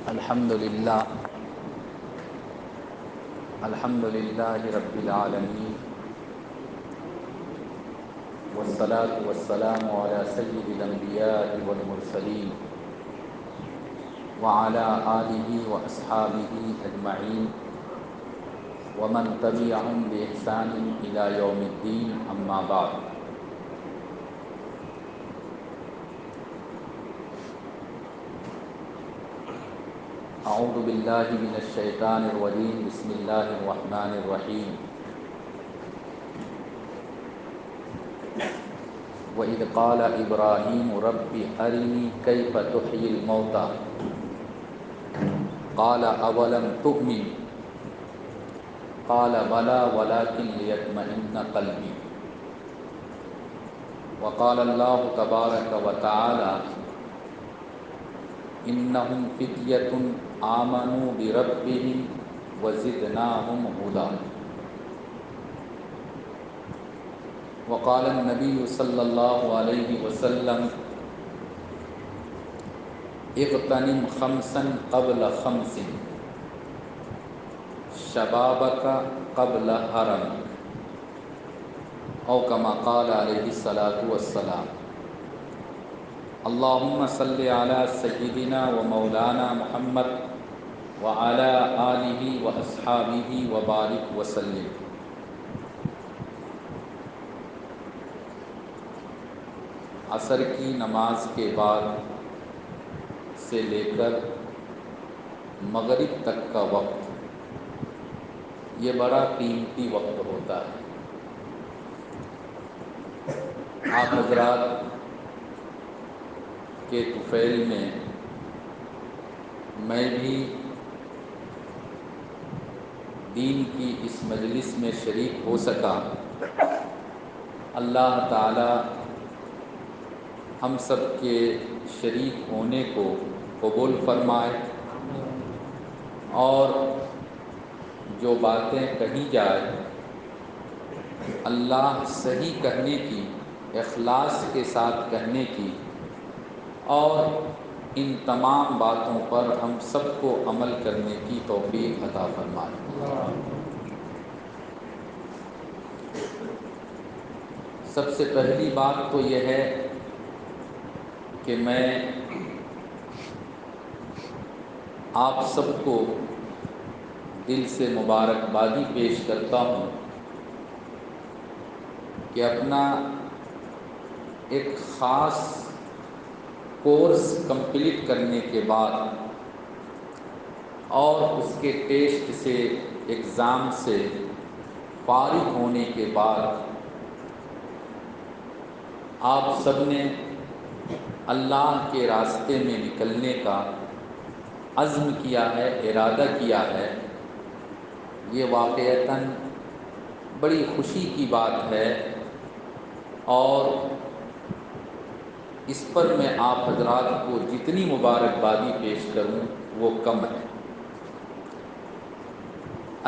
الحمد للہ رب العالمین والصلاة والسلام على سید الانبیاء والمرسلین وعلى آلہ واصحابہ اجمعین ومن تبعهم بإحسان إلى یوم الدین، اما بعد۔ اعوذ باللہ من الشیطان الرجیم، بسم اللہ الرحمن الرحیم۔ وَإِذْ قَالَ إِبْرَاهِيمُ رَبِّ أَرِنِي كَيْفَ تُحْيِي الْمَوْتَىٰ قَالَ أَوَلَمْ تُؤْمِنْ قَالَ بَلَىٰ وَلَٰكِنْ لِيَطْمَئِنَّ قَلْبِي۔ وقال اللہ تبارک وتعالی انہم فتیۃ آمنوا بربہم وزدناہم ہدی۔ وقال النبی صلی اللہ علیہ وسلم اغتنم خمسا قبل خمس، شبابک قبل حرمک، او کما قال علیہ الصلاۃ والسلام۔ اللہم صلی علی سیدنا و مولانا محمد وعلی آلہ واصحابہ وبارک وسلم۔ عصر کی نماز کے بعد سے لے کر مغرب تک کا وقت، یہ بڑا قیمتی وقت ہوتا ہے۔ آپ حضرات کے طفیل میں میں بھی دین کی اس مجلس میں شریک ہو سکا۔ اللہ تعالی ہم سب کے شریک ہونے کو قبول فرمائے، اور جو باتیں کہی جائے اللہ صحیح کہنے کی، اخلاص کے ساتھ کہنے کی، اور ان تمام باتوں پر ہم سب کو عمل کرنے کی توفیق عطا فرمائے۔ سب سے پہلی بات تو یہ ہے کہ میں آپ سب کو دل سے مبارکبادی پیش کرتا ہوں کہ اپنا ایک خاص کورس کمپلیٹ کرنے کے بعد اور اس کے ٹیسٹ سے، ایگزام سے فارغ ہونے کے بعد آپ سب نے اللہ کے راستے میں نکلنے کا عزم کیا ہے، ارادہ کیا ہے۔ یہ واقعتاً بڑی خوشی کی بات ہے، اور اس پر میں آپ حضرات کو جتنی مبارکبادی پیش کروں وہ کم ہے۔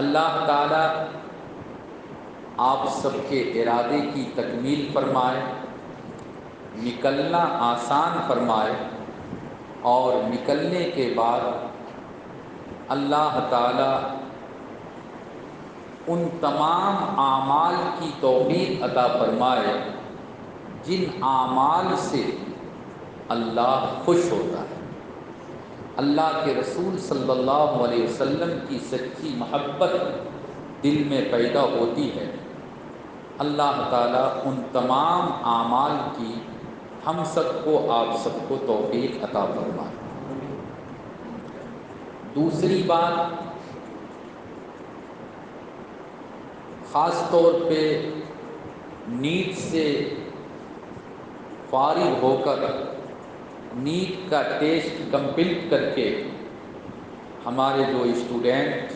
اللہ تعالی آپ سب کے ارادے کی تکمیل فرمائے، نکلنا آسان فرمائے، اور نکلنے کے بعد اللہ تعالی ان تمام اعمال کی توفیق عطا فرمائے جن اعمال سے اللہ خوش ہوتا ہے۔ اللہ کے رسول صلی اللہ علیہ وسلم کی سچی محبت دل میں پیدا ہوتی ہے۔ اللہ تعالیٰ ان تمام اعمال کی ہم سب کو، آپ سب کو توفیق عطا فرمائے۔ دوسری بات، خاص طور پہ نیٹ سے فارغ ہو کر، نیٹ کا ٹیسٹ کمپلیٹ کر کے ہمارے جو اسٹوڈنٹ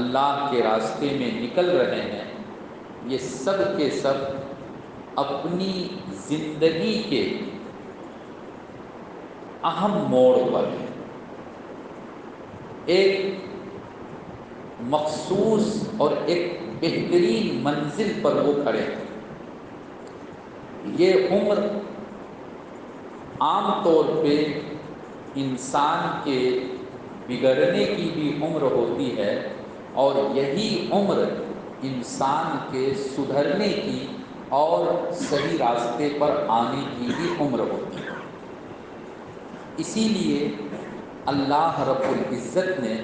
اللہ کے راستے میں نکل رہے ہیں، یہ سب کے سب اپنی زندگی کے اہم موڑ پر ایک مخصوص اور ایک بہترین منزل پر وہ کھڑے ہیں۔ یہ عمر عام طور پہ انسان کے بگڑنے کی بھی عمر ہوتی ہے، اور یہی عمر انسان کے سدھرنے کی اور صحیح راستے پر آنے کی بھی عمر ہوتی ہے۔ اسی لیے اللہ رب العزت نے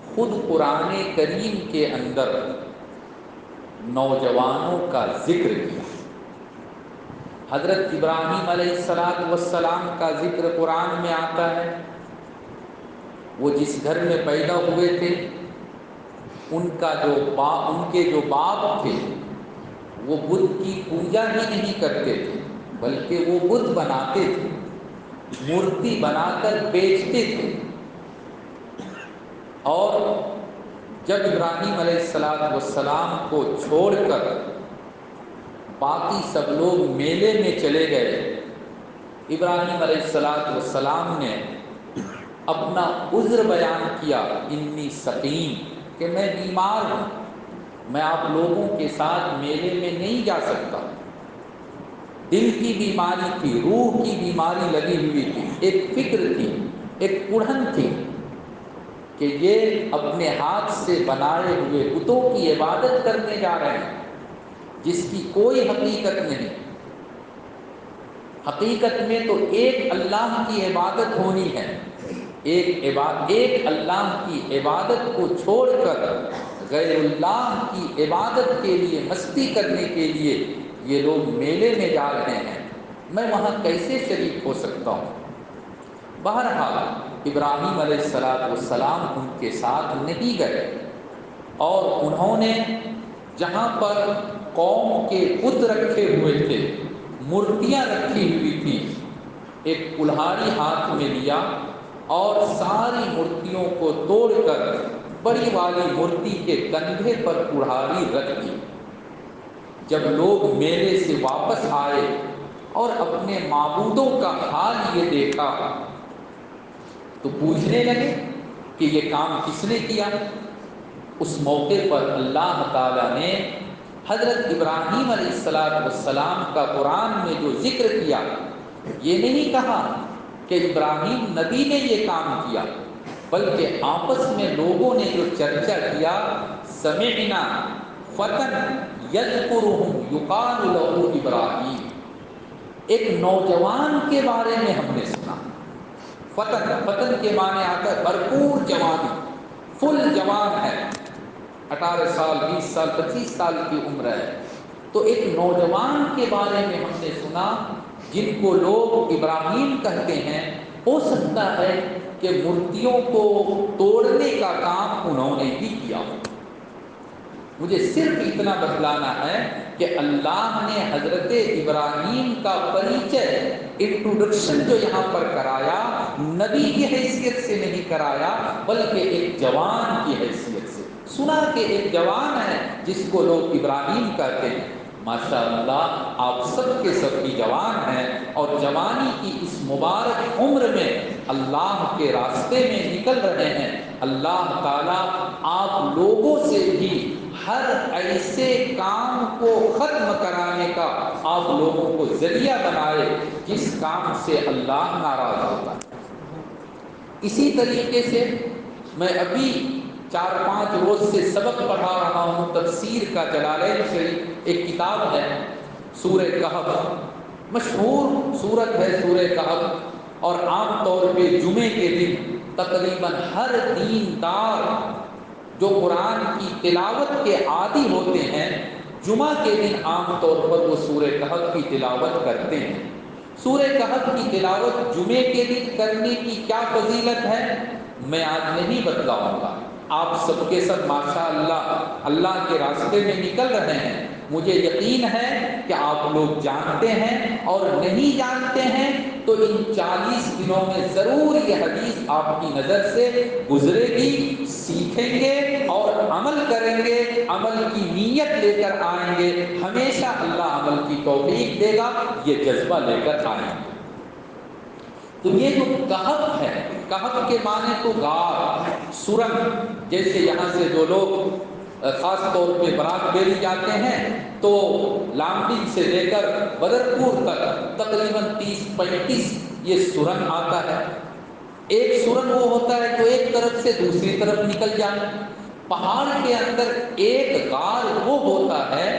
خود قرآن کریم کے اندر نوجوانوں کا ذکر کیا۔ حضرت ابراہیم علیہ السلام کا ذکر قرآن میں آتا ہے۔ وہ جس گھر میں پیدا ہوئے تھے، ان کے جو باپ تھے وہ بدھ کی پوجا ہی نہیں کرتے تھے، بلکہ وہ بدھ بناتے تھے، مورتی بنا کر بیچتے تھے۔ اور جب ابراہیم علیہ السلام کو چھوڑ کر باقی سب لوگ میلے میں چلے گئے، ابراہیم علیہ السلام نے اپنا عذر بیان کیا، انی سقیم، کہ میں بیمار ہوں، میں آپ لوگوں کے ساتھ میلے میں نہیں جا سکتا۔ دل کی بیماری تھی، روح کی بیماری لگی ہوئی تھی، ایک فکر تھی، ایک کڑھن تھی کہ یہ اپنے ہاتھ سے بنائے ہوئے بتوں کی عبادت کرنے جا رہے ہیں جس کی کوئی حقیقت نہیں۔ حقیقت میں تو ایک اللہ کی عبادت ہونی ہے۔ ایک اللہ کی عبادت کو چھوڑ کر غیر اللہ کی عبادت کے لیے، مستی کرنے کے لیے یہ لوگ میلے میں جا رہے ہیں، میں وہاں کیسے شریک ہو سکتا ہوں؟ بہرحال ابراہیم علیہ السلام ان کے ساتھ نہیں گئے، اور انہوں نے جہاں پر قوم کے بت رکھے ہوئے تھے، مورتیاں رکھی ہوئی تھی، ایک کلہاڑی ہاتھ میں لیا اور ساری مورتیوں کو توڑ کر بڑی والی مورتی کے کندھے پر کلہاڑی رکھ دی۔ جب لوگ میلے سے واپس آئے اور اپنے معبودوں کا حال یہ دیکھا تو پوچھنے لگے کہ یہ کام کس نے کیا؟ اس موقع پر اللہ تعالیٰ نے حضرت ابراہیم علیہ السلام کا قرآن میں جو ذکر کیا، یہ نہیں کہا کہ ابراہیم نبی نے یہ کام کیا، بلکہ آپس میں لوگوں نے جو چرچا کیا، سمعنا فتن یذکرہم یقال لہ ابراہیم، ایک نوجوان کے بارے میں ہم نے سنا۔ فتن کے معنی آتا ہے بھرپور جوانی، فل جوان ہے، 18 سال 20 سال 25 سال کی عمر ہے۔ تو ایک نوجوان کے بارے میں ہم نے سنا جن کو لوگ ابراہیم کہتے ہیں۔ ہو سکتا ہے کہ مورتیوں کو توڑنے کا کام انہوں نے ہی کیا۔ مجھے صرف اتنا بتلانا ہے کہ اللہ نے حضرت ابراہیم کا پریچے، انٹروڈکشن جو یہاں پر کرایا، نبی کی حیثیت سے نہیں کرایا، بلکہ ایک جوان کی حیثیت سے۔ سنا کہ ایک جوان ہے جس کو لوگ ابراہیم کہتے ہیں۔ ماشاء اللہ آپ سب کے سب بھی جوان ہیں، اور جوانی کی اس مبارک عمر میں اللہ کے راستے میں نکل رہے ہیں۔ اللہ تعالیٰ آپ لوگوں سے بھی ہر ایسے کام کو ختم کرانے کا آپ لوگوں کو ذریعہ بنائے جس کام سے اللہ ناراض ہوتا ہے۔ اسی طریقے سے میں ابھی 4-5 روز سے سبق پڑھا رہا ہوں تفسیر کا، جلالین شریف ایک کتاب ہے سورہ کہف، مشہور سورت ہے سورہ کہف، اور عام طور پہ جمعے کے دن تقریباً ہر دیندار جو قرآن کی تلاوت کے عادی ہوتے ہیں، جمعہ کے دن عام طور پر وہ سورہ کہف کی تلاوت کرتے ہیں۔ سورہ کہف کی تلاوت جمعے کے دن کرنے کی کیا فضیلت ہے میں آج نہیں بتلاؤں گا۔ آپ سب کے سب ماشاء اللہ کے راستے میں نکل رہے ہیں، مجھے یقین ہے کہ آپ لوگ جانتے ہیں، اور نہیں جانتے ہیں تو ان 40 دنوں میں ضرور یہ حدیث آپ کی نظر سے گزرے گی، سیکھیں گے اور عمل کریں گے، عمل کی نیت لے کر آئیں گے، ہمیشہ اللہ عمل کی توفیق دے گا، یہ جذبہ لے کر آئیں گے۔ تو یہ جو کہف ہے، کہف کے معنی تو غار، سرنگ، جیسے یہاں سے جو لوگ خاص طور پہ برات بیری جاتے ہیں تو لامڈنگ سے لے کر بدرپور تک تقریباً 30-35 یہ سرنگ آتا ہے۔ ایک سورن وہ ہوتا ہے جو ایک طرف سے دوسری طرف نکل جانا۔ پہاڑ کے اندر ایک غار وہ ہوتا ہے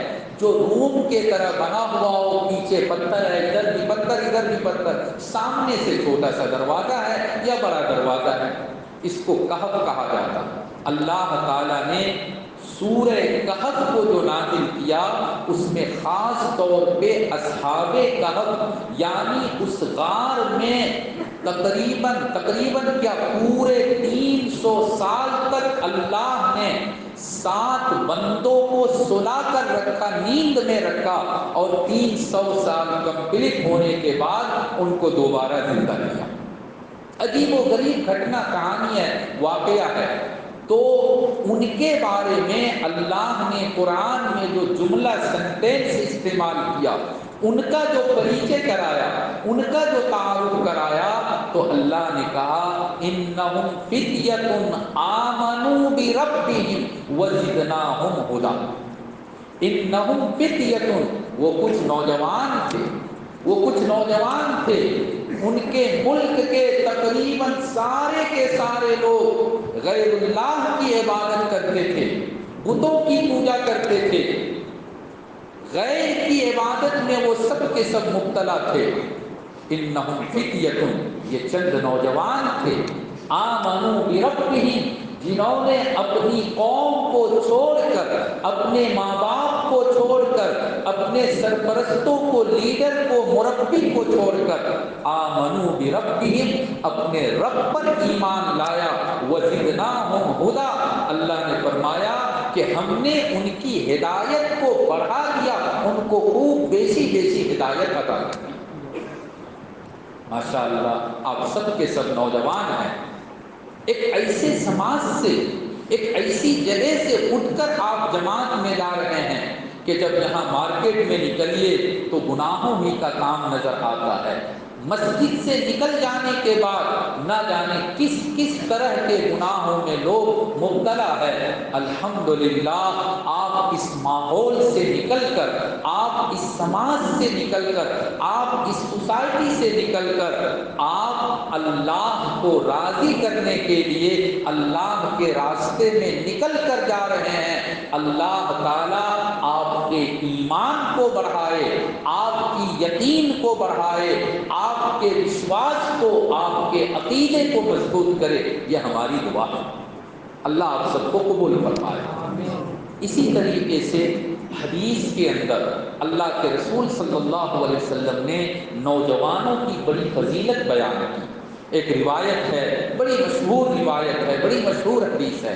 جو روم کے طرح بنا ہوا ہو، پیچھے پتھر ہے، ادھر بھی پتھر ادھر بھی پتھر، سامنے سے چھوٹا سا دروازہ ہے یا بڑا دروازہ ہے، اس کو کہف کہا جاتا۔ اللہ تعالیٰ نے سورہ کہف کو جو نازل کیا اس میں خاص طور پہ اصحاب کہف یعنی اس غار میں تقریباً کیا پورے 300 سال تک اللہ نے 7 بندوں کو سلا کر رکھا، نیند میں رکھا، اور 300 سال کمپلیٹ ہونے کے بعد ان کو دوبارہ زندہ کیا۔ عجیب و غریب گھٹنا کہانی ہے، واقعہ ہے۔ تو ان کے بارے میں اللہ نے قرآن میں جو جملہ سینٹینس استعمال کیا، ان کا جو پریچے کرایا، ان کا جو تعارف کرایا، تو اللہ نے کہا انہم فتیۃ آمنوا بربہم وزدناہم ھدی۔ انہم فتیۃ، وہ کچھ نوجوان تھے، وہ کچھ نوجوان تھے، ان کے ملک کے تقریباً سارے کے سارے لوگ غیر اللہ کی عبادت کرتے تھے، بتوں کی پوجا کرتے تھے، غیر کی عبادت میں وہ سب کے سب مبتلا تھے۔ انہم فتیۃ، یہ چند نوجوان تھے، آمنوا بربہم، جنہوں نے اپنی قوم کو چھوڑ کر، اپنے ماں باپ کو چھوڑ کر، اپنے سرپرستوں کو، لیڈر کو، مربی کو چھوڑ کر، آمنوا بربہم، اپنے رب پر ایمان لایا، وزدناہم ھدی، اللہ نے فرمایا کہ ہم نے ان کی ہدایت کو بڑھا دیا، ان کو خوب بیشی بیشی ہدایت عطا کی۔ ماشاء اللہ، آپ سب کے سب نوجوان ہیں، ایک ایسے سماج سے، ایک ایسی جگہ سے اٹھ کر آپ جماعت میں جا رہے ہیں کہ جب یہاں مارکیٹ میں نکلیے تو گناہوں ہی کا کام نظر آتا ہے۔ مسجد سے نکل جانے کے بعد نہ جانے کس کس طرح کے گناہوں میں لوگ مبتلا ہے۔ الحمدللہ آپ اس ماحول سے نکل کر، آپ اس سماج سے نکل کر، آپ اس سوسائٹی سے نکل کر، آپ اللہ کو راضی کرنے کے لیے اللہ کے راستے میں نکل کر جا رہے ہیں۔ اللہ تعالیٰ آپ کے ایمان کو بڑھائے، آپ کی یقین کو بڑھائے، آپ کے وشواس کو، آپ کے عقیدے کو مضبوط کرے، یہ ہماری دعا ہے۔ اللہ آپ سب کو قبول فرمائے۔ اسی طریقے سے حدیث کے اندر اللہ کے رسول صلی اللہ علیہ وسلم نے نوجوانوں کی بڑی فضیلت بیان کی۔ ایک روایت ہے، بڑی مشہور روایت ہے، بڑی مشہور حدیث ہے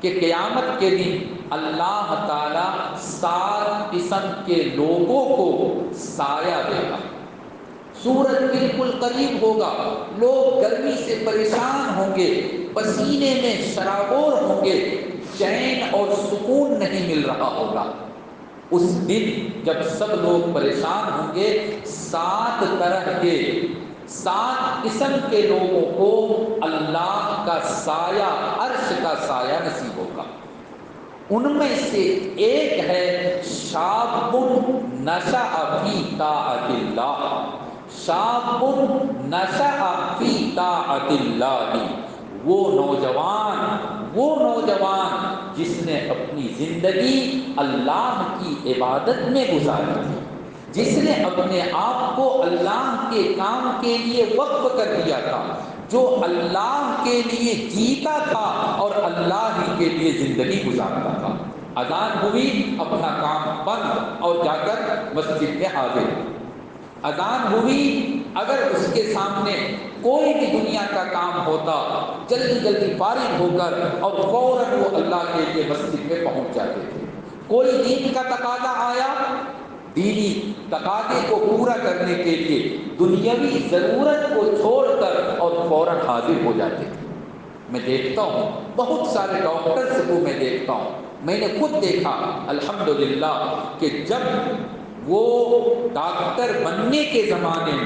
کہ قیامت کے دن اللہ تعالیٰ 7 قسم کے لوگوں کو سایہ دے گا۔ سورج بالکل قریب ہوگا، لوگ گرمی سے پریشان ہوں گے، پسینے میں شرابور ہوں گے، چین اور سکون نہیں مل رہا ہوگا۔ اس دن جب سب لوگ پریشان ہوں گے، 7 طرح کے، 7 قسم کے لوگوں کو اللہ کا سایہ، عرش کا سایہ نصیب ہوگا۔ ان میں سے ایک ہے شاب نشأ فی طاعت اللہ، شاب نشأ فی طاعت اللہ، وہ نوجوان جس نے اپنی زندگی اللہ کی عبادت میں گزاری تھی، جس نے اپنے آپ کو اللہ کے کام کے لیے وقف کر دیا تھا، جو اللہ کے لیے جیتا تھا اور اللہ ہی کے لیے زندگی گزارتا تھا۔ اذان ہوئی، اپنا کام بند اور جا کر مسجد میں حاضر۔ اذان ہوئی، اگر اس کے سامنے کوئی بھی دنیا کا کام ہوتا، جلدی جلدی فارغ ہو کر اور فوراً وہ اللہ کے لیے مسجد میں پہنچ جاتے تھے۔ کوئی دین کا تقاضا آیا، دینی تقاضے کو پورا کرنے کے لیے دنیاوی ضرورت کو چھوڑ کر اور فوراً حاضر ہو جاتے تھے۔ میں دیکھتا ہوں بہت سارے ڈاکٹرز کو، میں دیکھتا ہوں، میں نے خود دیکھا الحمدللہ کہ جب وہ ڈاکٹر بننے کے زمانے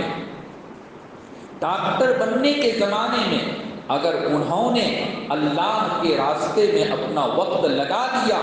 میں اگر انہوں نے اللہ کے راستے میں اپنا وقت لگا دیا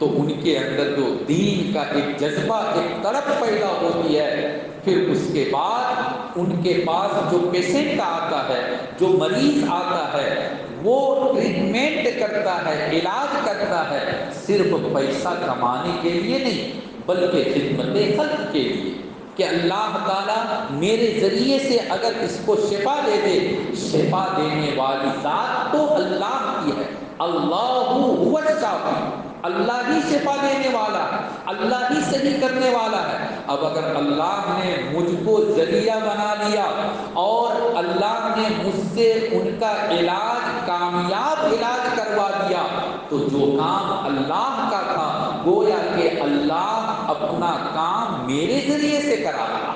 تو ان کے اندر جو دین کا ایک جذبہ، ایک تڑپ پیدا ہوتی ہے، پھر اس کے بعد ان کے پاس جو پیشنٹ آتا ہے، جو مریض آتا ہے، وہ ٹریٹمنٹ کرتا ہے، علاج کرتا ہے، صرف پیسہ کمانے کے لیے نہیں بلکہ خدمت خلق کے لیے، کہ اللہ تعالیٰ میرے ذریعے سے اگر اس کو شفا دے دے، شفا دینے والی ذات تو اللہ کی ہے، اللہ هو الشافی، اللہ ہی شفا دینے والا ہے، اللہ ہی صحیح کرنے والا ہے۔ اب اگر اللہ نے مجھ کو ذریعہ بنا لیا اور اللہ نے مجھ سے ان کا علاج، کامیاب علاج کروا دیا، تو جو کام اللہ کا تھا گویا کہ اللہ اپنا کام میرے ذریعے سے کرا رہا۔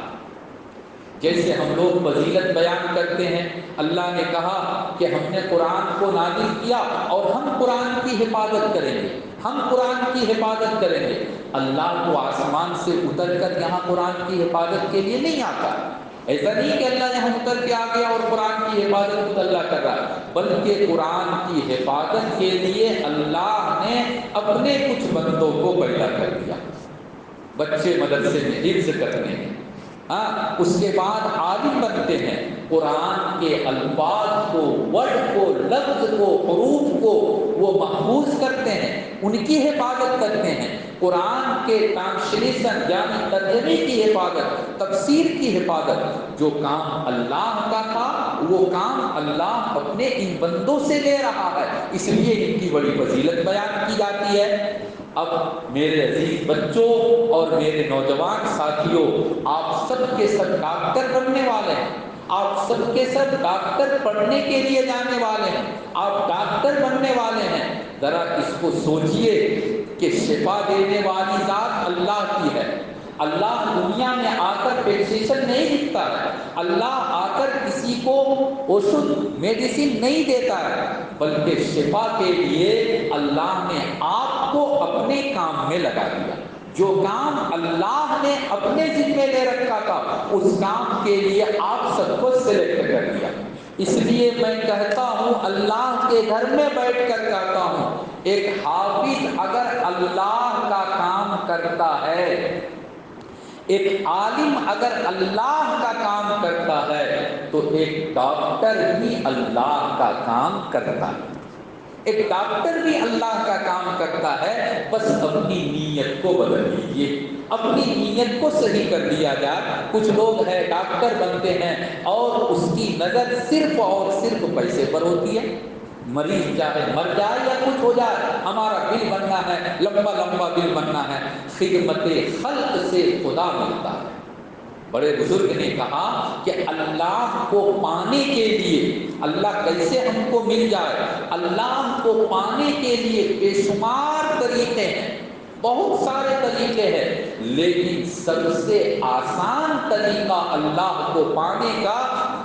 جیسے ہم لوگ فضیلت بیان کرتے ہیں، اللہ نے کہا کہ ہم نے قرآن کو نازل کیا اور ہم قرآن کی حفاظت کریں گے، ہم قرآن کی حفاظت کریں گے۔ اللہ کو آسمان سے اتر کر یہاں قرآن کی حفاظت کے لیے نہیں آتا، ایسا نہیں کہ اللہ یہاں اتر کے آ گیا اور قرآن کی حفاظت خود اللہ کر رہا ہے، بلکہ قرآن کی حفاظت کے لیے اللہ نے اپنے کچھ بندوں کو پیدا کر دیا۔ بچے مدرسے میں حفظ کرتے ہیں، اس کے بعد عالم بنتے ہیں، قرآن کے الفاظ کو، ورڈ کو، لفظ کو، حروف کو وہ محفوظ کرتے ہیں، ان کی حفاظت کرتے ہیں۔ قرآن کے ٹرانسلیشن یعنی ترجمے کی حفاظت، تفسیر کی حفاظت، جو کام اللہ کا تھا وہ کام اللہ اپنے ان بندوں سے لے رہا ہے، اس لیے ان کی بڑی فضیلت بیان کی جاتی ہے۔ اب میرے عزیز بچوں اور میرے نوجوان ساتھیوں، آپ سب کے سب ڈاکٹر بننے والے ہیں، آپ سب کے سب ڈاکٹر پڑھنے کے لیے جانے والے ہیں، آپ ڈاکٹر بننے والے ہیں۔ ذرا اس کو سوچئے کہ شفا دینے والی ذات اللہ کی ہے، اللہ دنیا میں آ کر پیشن نہیں لکھتا ہے، اللہ آ کر کسی کو اوشد میڈیسن نہیں دیتا ہے، بلکہ شفا کے لیے اللہ نے آپ کو اپنے کام میں لگا دیا۔ جو کام اللہ نے اپنے ذمے لے رکھا تھا اس کام کے لیے آپ سب کو سلیکٹ کر دیا۔ اس لیے میں کہتا ہوں، اللہ کے گھر میں بیٹھ کر کہتا ہوں، ایک حافظ اگر اللہ کا کام کرتا ہے، ایک عالم اگر اللہ کا کام کرتا ہے، تو ایک ڈاکٹر بھی اللہ کا کام کرتا ہے، ایک ڈاکٹر بھی اللہ کا کام کرتا ہے۔ بس اپنی نیت کو بدل لیجیے، اپنی نیت کو صحیح کر دیا جائے۔ کچھ لوگ ہیں ڈاکٹر بنتے ہیں اور اس کی نظر صرف اور صرف پیسے پر ہوتی ہے، مریض چاہے مر جائے یا کچھ ہو جائے، ہمارا بل بننا ہے، لمبا لمبا بل بننا ہے۔ خدمت خلق سے خدا ملتا ہے۔ بڑے بزرگ نے کہا کہ اللہ کو پانے کے لیے، اللہ کیسے ہم کو مل جائے، اللہ کو پانے کے لیے بے شمار طریقے ہیں، بہت سارے طریقے ہیں، لیکن سب سے آسان طریقہ اللہ کو پانے کا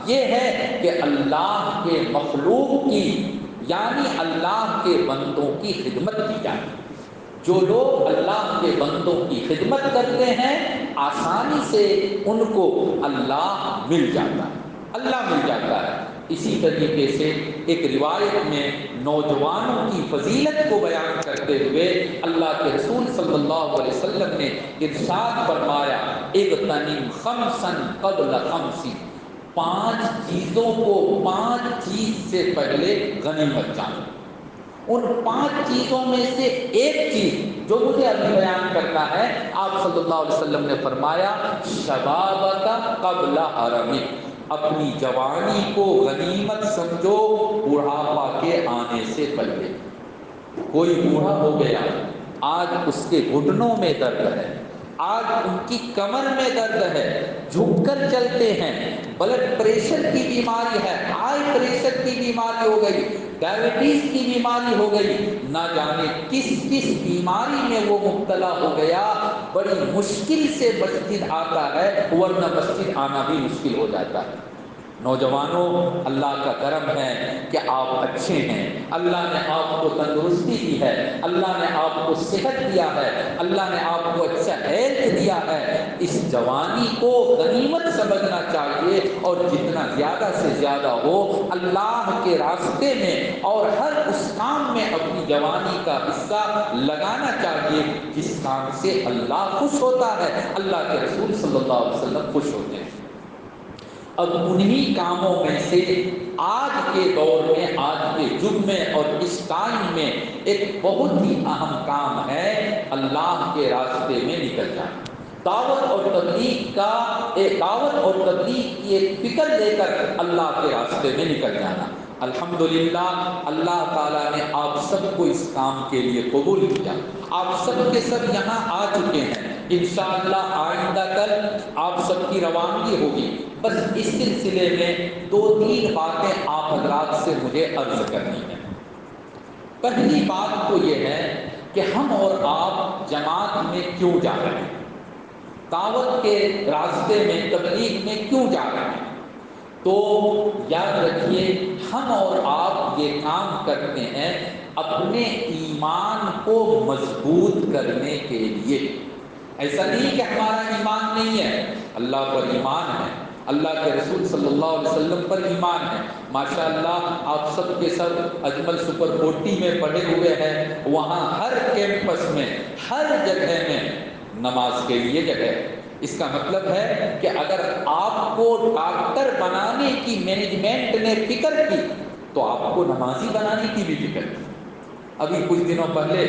یہ ہے کہ اللہ کے مخلوق کی یعنی اللہ کے بندوں کی خدمت کی جائے۔ جو لوگ اللہ کے بندوں کی خدمت کرتے ہیں آسانی سے ان کو اللہ مل جاتا ہے، اللہ مل جاتا ہے۔ اسی طریقے سے ایک روایت میں نوجوانوں کی فضیلت کو بیان کرتے ہوئے اللہ کے رسول صلی اللہ علیہ وسلم نے ارشاد فرمایا، اغتنم خمسا قبل خمس، 5 چیزوں کو 5 چیز سے پہلے غنیمت جانو۔ ان 5 چیزوں میں سے ایک چیز جو مجھے ابھی بیان کرنا ہے، آپ صلی اللہ علیہ وسلم نے فرمایا، شبابک قبل حرمک، اپنی جوانی کو غنیمت سمجھو بڑھاپا کے آنے سے پہلے۔ کوئی بوڑھا ہو گیا، آج اس کے گھٹنوں میں درد ہے، آج ان کی کمر میں درد ہے، جھک کر چلتے ہیں، بلڈ پریشر کی بیماری ہے، ہائی پریشر کی بیماری ہو گئی، ڈائبٹیز کی بیماری ہو گئی، نہ جانے کس کس بیماری میں وہ مبتلا ہو گیا، بڑی مشکل سے مسجد آتا ہے، ورنہ مسجد آنا بھی مشکل ہو جاتا ہے۔ نوجوانوں، اللہ کا کرم ہے کہ آپ اچھے ہیں، اللہ نے آپ کو تندرستی دی ہے، اللہ نے آپ کو صحت دیا ہے، اللہ نے آپ کو اچھا ہیلتھ دیا ہے۔ اس جوانی کو غنیمت سمجھنا چاہیے اور جتنا زیادہ سے زیادہ ہو اللہ کے راستے میں اور ہر اس کام میں اپنی جوانی کا حصہ لگانا چاہیے جس کام سے اللہ خوش ہوتا ہے، اللہ کے رسول صلی اللہ علیہ وسلم خوش ہوتے ہیں۔ اب انہی کاموں میں سے آج کے دور میں، آج کے یگ میں اور اس ٹائم میں ایک بہت ہی اہم کام ہے اللہ کے راستے میں نکل جانا۔ دعوت اور تبلیغ کی ایک فکر لے کر اللہ کے راستے میں نکل جانا۔ الحمدللہ اللہ تعالیٰ نے آپ سب کو اس کام کے لیے قبول کیا۔ آپ سب کے سب یہاں آ چکے ہیں، انشاءاللہ آئندہ کل آپ سب کی روانگی ہوگی۔ بس اس سلسلے میں 2-3 باتیں آپ حضرات سے مجھے عرض کرنی ہے۔ پہلی بات تو یہ ہے کہ ہم اور آپ جماعت میں کیوں جا رہے ہیں، دعوت کے راستے میں، تبلیغ میں کیوں جا رہے ہیں؟ تو یاد رکھیے، ہم اور آپ یہ کام کرتے ہیں اپنے ایمان کو مضبوط کرنے کے لیے۔ ایسا نہیں کہ ہمارا ایمان نہیں ہے، اللہ پر ایمان ہے، اللہ کے رسول صلی اللہ علیہ وسلم پر ایمان ہے۔ ماشاءاللہ آپ سب کے سب اجمل سپر 40 میں پڑھے ہوئے ہیں، وہاں ہر کیمپس میں، ہر جگہ میں نماز کے لیے جگہ ہے۔ اس کا مطلب ہے کہ اگر آپ کو ڈاکٹر بنانے کی مینجمنٹ نے فکر کی تو آپ کو نمازی بنانے کی بھی فکر کی۔ ابھی کچھ دنوں پہلے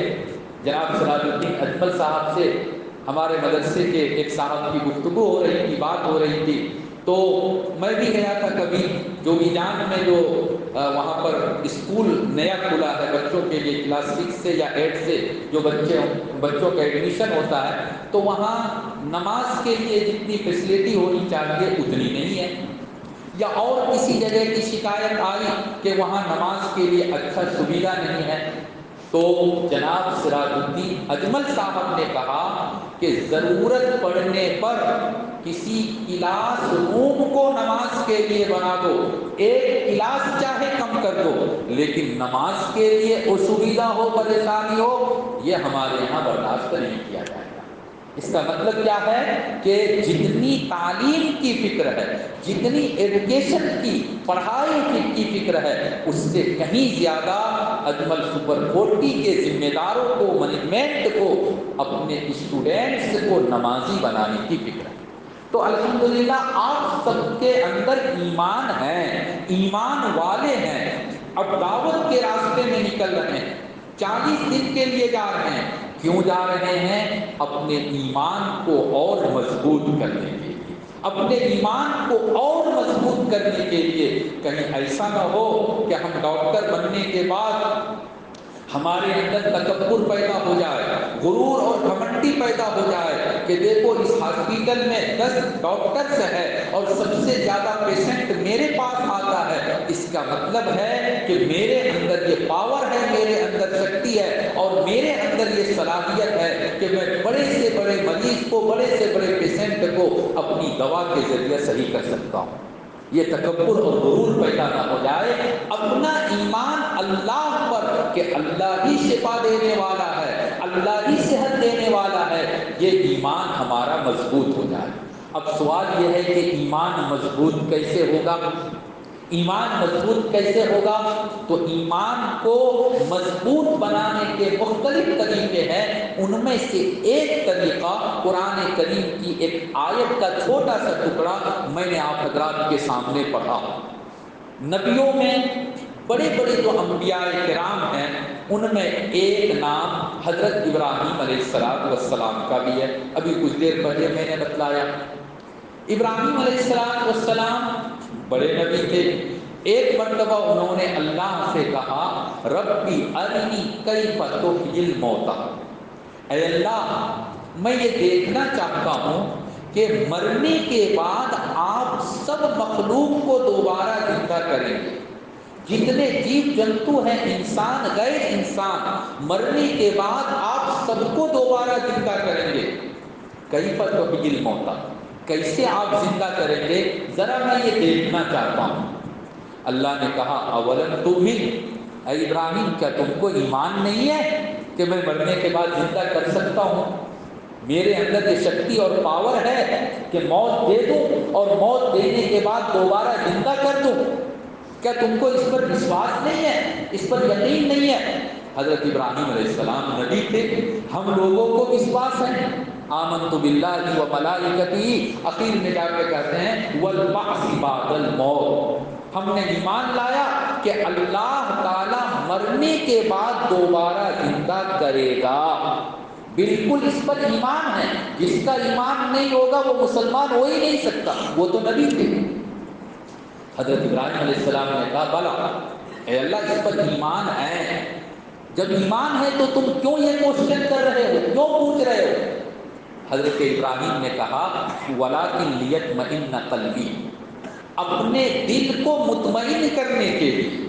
جناب سراج الدین اجمل صاحب سے ہمارے مدرسے کے ایک صاحب کی گفتگو ہو رہی تھی، بات ہو رہی تھی، تو میں بھی گیا تھا کبھی جوگی جان میں، جو وہاں پر اسکول نیا کھلا ہے بچوں کے لیے، کلاس 6 سے یا 8 سے جو بچوں کا ایڈمیشن ہوتا ہے، تو وہاں نماز کے لیے جتنی فیسلٹی ہونی چاہیے اتنی نہیں ہے، یا اور کسی جگہ کی شکایت آئی کہ وہاں نماز کے لیے اچھا سویدھا نہیں ہے، تو جناب سراج الدین اجمل صاحب نے کہا کہ ضرورت پڑنے پر کسی کلاس روم کو نماز کے لیے بنا دو، ایک کلاس چاہے کم کر دو، لیکن نماز کے لیے اسویدھا ہو، پریشانی ہو، یہ ہمارے یہاں برداشت نہیں کیا جائے گا۔ اس کا مطلب کیا ہے کہ جتنی تعلیم کی فکر ہے، جتنی ایجوکیشن کی، پڑھائی کی فکر ہے، اس سے کہیں زیادہ اجمل سپر 40 کے ذمہ داروں کو، مینجمنٹ کو، اپنے اسٹوڈینٹس کو نمازی بنانے کی فکر ہے۔ تو الحمدللہ آپ سب کے اندر ایمان ہے، ایمان والے ہیں، اب دعوت کے راستے میں نکل رہے ہیں، 40 دن کے لیے جا رہے ہیں۔ کیوں جا رہے ہیں؟ اپنے ایمان کو اور مضبوط کرنے کے لیے، اپنے ایمان کو اور مضبوط کرنے کے لیے۔ کہیں ایسا نہ ہو کہ ہم ڈاکٹر بننے کے بعد ہمارے اندر تکبر پیدا ہو جائے، غرور اور گھمنڈی پیدا ہو جائے کہ دیکھو اس ہاسپٹل میں 10 ڈاکٹرز ہے اور سب سے زیادہ پیشنٹ میرے پاس آتا ہے۔ اس کا مطلب ہے کہ میرے اندر یہ پاور ہے، میرے اندر شکتی ہے اور میرے اندر یہ صلاحیت ہے کہ میں بڑے سے بڑے مریض کو، بڑے سے بڑے پیشنٹ کو اپنی دوا کے ذریعے صحیح کر سکتا ہوں۔ یہ تکبر اور غرور پیدا نہ ہو جائے، اپنا ایمان اللہ پر کہ اللہ ہی شفا دینے والا ہے، اللہ ہی صحت دینے والا ہے، یہ ایمان ہمارا مضبوط ہو جائے۔ اب سوال یہ ہے کہ ایمان مضبوط کیسے ہوگا؟ ایمان مضبوط کیسے ہوگا؟ تو ایمان کو مضبوط بنانے کے مختلف طریقے ہیں، ان میں سے ایک طریقہ قرآن کریم کی ایک آیت کا چھوٹا سا ٹکڑا میں نے آپ حضرات کے سامنے پڑھا۔ نبیوں میں بڑے بڑے جو انبیاء کرام ہیں، ان میں ایک نام حضرت ابراہیم علیہ السلام کا بھی ہے۔ ابھی کچھ دیر پہلے میں نے بتلایا ابراہیم علیہ السلام بڑے نبی تھے۔ ایک مرتبہ انہوں نے اللہ سے کہا ربی ارنی کیف تحیی الموتیٰ، اے اللہ میں یہ دیکھنا چاہتا ہوں کہ مرنے کے بعد آپ سب مخلوق کو دوبارہ زندہ کریں گے، جتنے جیو جنتو ہیں، انسان غیر انسان، مرنے کے بعد آپ سب کو دوبارہ زندہ کریں گے۔ کیف تحیی الموتیٰ، کیسے آپ زندہ کریں گے؟ ذرا میں یہ دیکھنا چاہتا ہوں۔ اللہ نے کہا اولم تؤمن، اے ابراہیم کیا تم کو ایمان نہیں ہے کہ میں مرنے کے بعد زندہ کر سکتا ہوں؟ میرے اندر یہ شکتی اور پاور ہے کہ موت دے دوں اور موت دینے کے بعد دوبارہ زندہ کر دوں۔ کیا تم کو اس پر وشواس نہیں ہے، اس پر یقین نہیں ہے؟ حضرت ابراہیم علیہ السلام نبی تھے، ہم لوگوں کو وشواس ہے۔ آمنت باللہ و ملائکتہ، اخیر میں جا کے کہتے ہیں والبعث بعد الموت، ہم نے ایمان لایا کہ اللہ تعالی مرنے کے بعد دوبارہ زندہ کرے گا۔ بالکل اس پر ایمان ہے، جس کا ایمان نہیں ہوگا وہ مسلمان ہو ہی نہیں سکتا، وہ تو نبی تھے۔ حضرت ابراہیم علیہ السلام نے کہا بلا، اے اللہ اس پر ایمان ہے، جب ایمان ہے تو تم کیوں یہ کوشچن کر رہے ہو، کیوں پوچھ رہے ہو؟ حضرت ابراہیم نے کہا وَلَٰكِن لِيَطْمَئِنَّ قَلْبِي، اپنے دل کو مطمئن کرنے کے لیے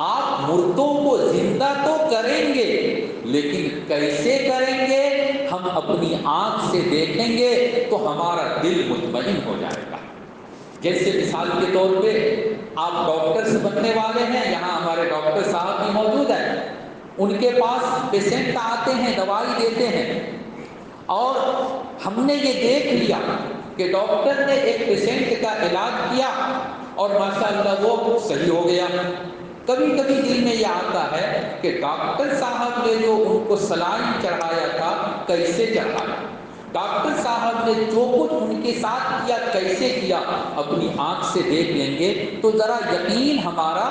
آپ مردوں کو زندہ تو کریں گے، لیکن کیسے کریں گے؟ ہم اپنی آنکھ سے دیکھیں گے تو ہمارا دل مطمئن ہو جائے گا۔ جیسے مثال کے طور پہ آپ ڈاکٹرز بننے والے ہیں، یہاں ہمارے ڈاکٹر صاحب بھی موجود ہیں، ان کے پاس پیشنٹ آتے ہیں، دوائی دیتے ہیں، اور ہم نے یہ دیکھ لیا کہ ڈاکٹر نے ایک پیشنٹ کا علاج کیا اور ماشاءاللہ وہ صحیح ہو گیا۔ کبھی کبھی دل میں یہ آتا ہے کہ ڈاکٹر صاحب نے جو ان کو سلائن چڑھایا تھا کیسے چڑھایا، ڈاکٹر صاحب نے جو کچھ ان کے ساتھ کیا کیسے کیا، اپنی آنکھ سے دیکھ لیں گے تو ذرا یقین ہمارا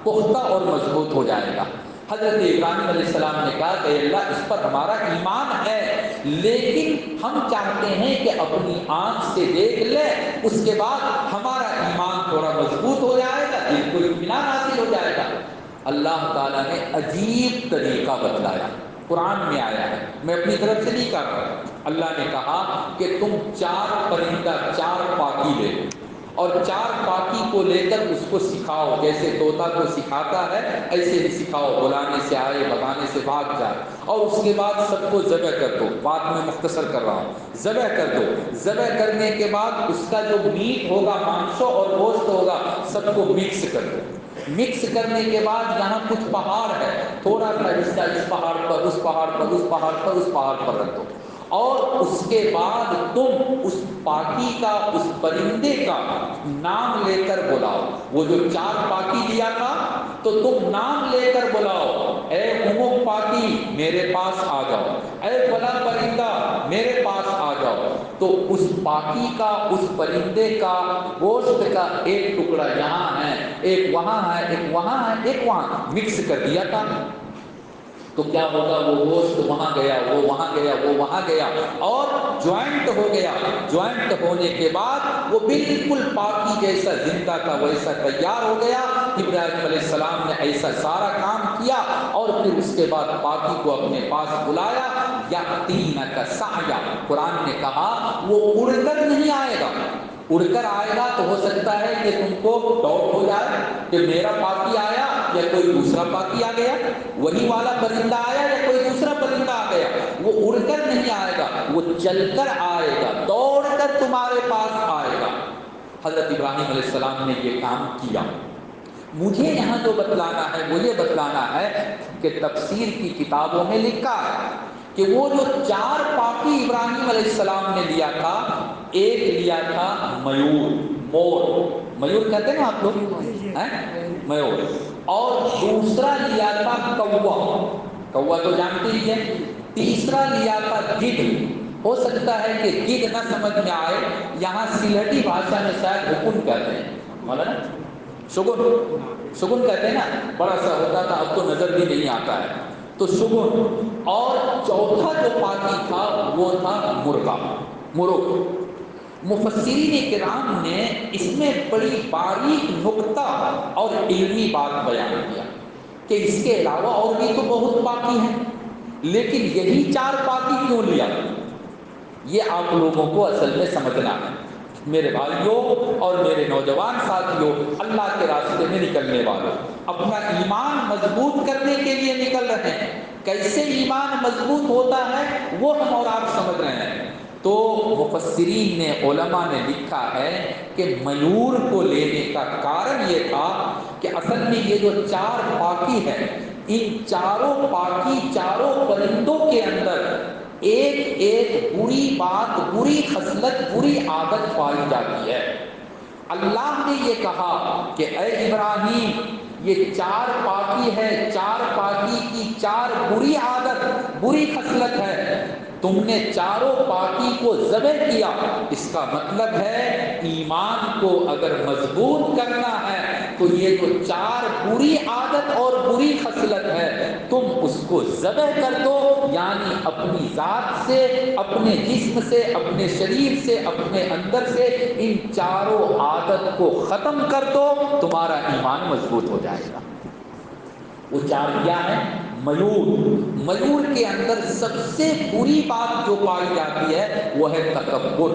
پختہ اور مضبوط ہو جائے گا۔ حضرت ابراہیم علیہ السلام نے کہا کہ اللہ اس پر ہمارا ایمان ہے، لیکن ہم چاہتے ہیں کہ اپنی آنکھ سے دیکھ لے، اس کے بعد ہمارا ایمان تھوڑا مضبوط ہو جائے گا، دل کو اطمینان حاصل ہو جائے گا۔ اللہ تعالیٰ نے عجیب طریقہ بتلایا، قرآن میں آیا ہے، میں اپنی طرف سے نہیں کر رہا۔ اللہ نے کہا کہ تم 4 پرندہ 4 پاکی لے لو اور 4 پاکی کو لے کر اس کو سکھاؤ، جیسے طوطا کو سکھاتا ہے ایسے ہی سکھاؤ، بلانے سے آئے بھگانے سے بھاگ جائے، اور اس کے بعد سب کو ذبح کر دو۔ بات میں مختصر کر رہا ہوں، ذبح کر دو۔ ذبح کرنے کے بعد اس کا جو میٹ ہوگا، مانسو اور گوشت ہوگا، سب کو مکس کر دو۔ مکس کرنے کے بعد یہاں کچھ پہاڑ ہے، تھوڑا سا حصہ اس پہاڑ پر، اس پہاڑ پر، اس پہاڑ پر، اس پہاڑ پر رکھ دو، اور اس کے بعد تم اس پاکی کا، اس پرندے کا نام لے کر بلاؤ۔ وہ جو 4 پاکی دیا تھا تو تم نام لے کر بلاؤ، اے امک پاکی میرے پاس آ جاؤ، اے فلاں پرندہ میرے پاس آ جاؤ۔ تو اس پاکی کا، اس پرندے کا گوشت کا ایک ٹکڑا یہاں ہے، ایک وہاں ہے، ایک وہاں ہے، ایک وہاں، مکس کر دیا تھا۔ تو کیا ہوگا، وہ گوشت وہاں گیا، وہ وہاں گیا، وہ وہاں گیا، اور جوائنٹ ہو گیا۔ جوائنٹ ہونے کے بعد وہ بالکل پاکی جیسا زندہ کا ویسا تیار ہو گیا۔ ابراہیم علیہ السلام نے ایسا سارا کام کیا، اور پھر اس کے بعد پاکی کو اپنے پاس بلایا۔ یأتینک سعیا، قرآن نے کہا وہ اڑ کر نہیں آئے گا، اڑ کر آئے گا تو ہو سکتا ہے کہ تم کو ڈاؤٹ ہو جائے کہ میرا پاکی آیا یا کوئی دوسرا پاکی آ گیا، وہی والا پرندہ آیا یا کوئی دوسرا پرندہ آ گیا۔ وہ اڑ کر نہیں آئے گا، وہ چل کر آئے گا، دوڑ کر تمہارے پاس آئے گا۔ حضرت ابراہیم علیہ السلام نے یہ کام کیا۔ مجھے یہاں جو بتلانا ہے وہ یہ بتلانا ہے کہ تفسیر کی کتابوں میں لکھا ہے کہ وہ جو 4 پاکی ابراہیم علیہ السلام نے لیا تھا، ایک لیا تھا میور، مور، میور کہتے ہیں نا آپ لوگ، میور، اور دوسرا لیا تھا کوا، کوا تو جانتے ہی ہیں، تیسرا لیا تھا گدھ۔ ہو سکتا ہے کہ گدھ نہ سمجھ میں آئے، یہاں سلہٹی بھاشا میں شاید حکم کہتے ہیں، مولانا شگن، شگن کہتے ہیں نا، بڑا سا ہوتا تھا، اب تو نظر بھی نہیں آتا ہے، تو شگن۔ اور چوتھا جو پاکی تھا وہ تھا مرغا، مرغ۔ مفسرین کرام نے اس میں بڑی باریک نکتہ اور علمی بات بیان کیا کہ اس کے علاوہ اور بھی تو بہت پاکی ہیں، لیکن یہی 4 پاکی کیوں لیا؟ یہ آپ لوگوں کو اصل میں سمجھنا ہے، میرے بھائیوں اور میرے نوجوان ساتھیوں، اللہ کے راستے میں نکلنے والوں، اپنا ایمان مضبوط کرنے کے لیے نکل رہے ہیں۔ کیسے ایمان مضبوط ہوتا ہے وہ ہم اور آپ سمجھ رہے ہیں۔ تو مفسرین نے، علماء نے لکھا ہے کہ میور کو لینے کا کارن یہ تھا کہ اصل میں یہ جو چار پاکی ہے، ان چاروں پاکی، چاروں پرندوں کے اندر ایک ایک بری بات، بری خصلت، بری عادت پائی جاتی ہے۔ اللہ نے یہ کہا کہ اے ابراہیم، یہ چار پاکی ہے، چار پاکی کی چار بری عادت، بری خصلت ہے، تم نے چاروں پاکی کو ذبح کیا۔ اس کا مطلب ہے ایمان کو اگر مضبوط کرنا ہے تو یہ جو چار بری عادت اور بری خصلت ہے، تم اس کو ذبح کر دو، یعنی اپنی ذات سے، اپنے جسم سے، اپنے شریر سے، اپنے اندر سے ان چاروں عادت کو ختم کر دو، تمہارا ایمان مضبوط ہو جائے گا۔ وہ چار کیا ہے؟ میور۔ میور کے اندر سب سے بری بات جو پائی جاتی ہے وہ ہے تکبر،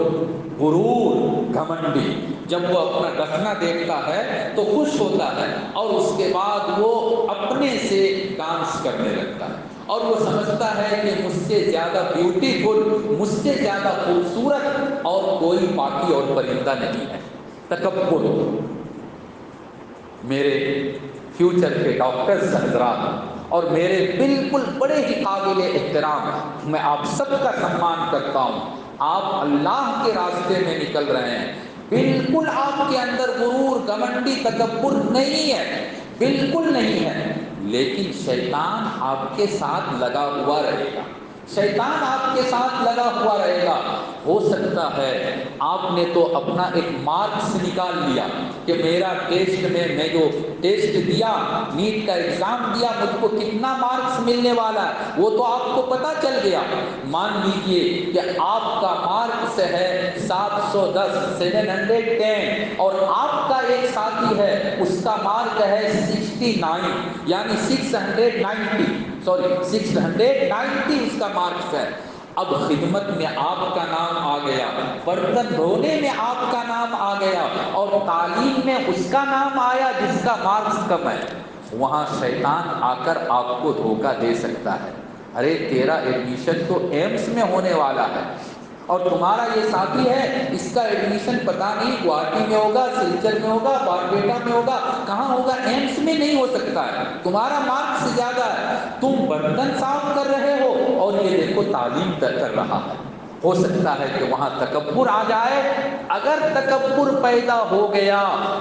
غرور، گھمنڈی۔ جب وہ اپنا دفنہ دیکھتا ہے تو خوش ہوتا ہے، اور اس کے بعد وہ اپنے سے ڈانس کرنے لگتا ہے، اور وہ سمجھتا ہے کہ مجھ سے زیادہ بیوٹیفل، مجھ سے زیادہ خوبصورت اور کوئی باقی اور پرندہ نہیں ہے۔ تکبر۔ میرے فیوچر کے ڈاکٹرز حضرات اور میرے بالکل بڑے ہی قابل احترام، میں آپ سب کا سمان کرتا ہوں، آپ اللہ کے راستے میں نکل رہے ہیں، بالکل آپ کے اندر غرور، گھمنڈی، تکبر نہیں ہے، بالکل نہیں ہے، لیکن شیطان آپ کے ساتھ لگا ہوا رہے گا، شیطان آپ کے ساتھ لگا ہوا رہے گا۔ ہو سکتا ہے آپ نے تو اپنا ایک مارکس نکال لیا کہ میرا ٹیسٹ میں جو ٹیسٹ دیا، نیٹ کا ایگزام دیا، مجھ کو کتنا مارکس ملنے والا ہے وہ تو آپ کو پتہ چل گیا۔ مان لیجئے کہ آپ کا مارکس ہے 710، 710، اور آپ کا ایک ساتھی ہے اس کا مارک ہے 69، یعنی 690 اس کا مارکس ہے۔ اب خدمت میں آپ کا نام آ گیا، برتن دھونے میں آپ کا نام آ گیا، اور تعلیم میں اس کا نام آیا جس کا مارکس کم ہے۔ وہاں شیطان آ کر آپ کو دھوکہ دے سکتا ہے، ارے تیرا ایڈمیشن تو ایمس میں ہونے والا ہے، اور تمہارا یہ ساتھی ہے اس کا ایڈمیشن پتہ نہیں گوہاٹی میں ہوگا، سلچر میں ہوگا، بارپیٹا میں ہوگا، کہاں ہوگا، ایمس میں نہیں ہو سکتا ہے، تمہارا مارکس زیادہ ہے، تم برتن صاف کر رہے ہو اور یہ دیکھو تعلیم کر رہا ہے۔ ہو سکتا ہے کہ وہاں تکبر آ جائے۔ اگر تکبر پیدا ہو گیا،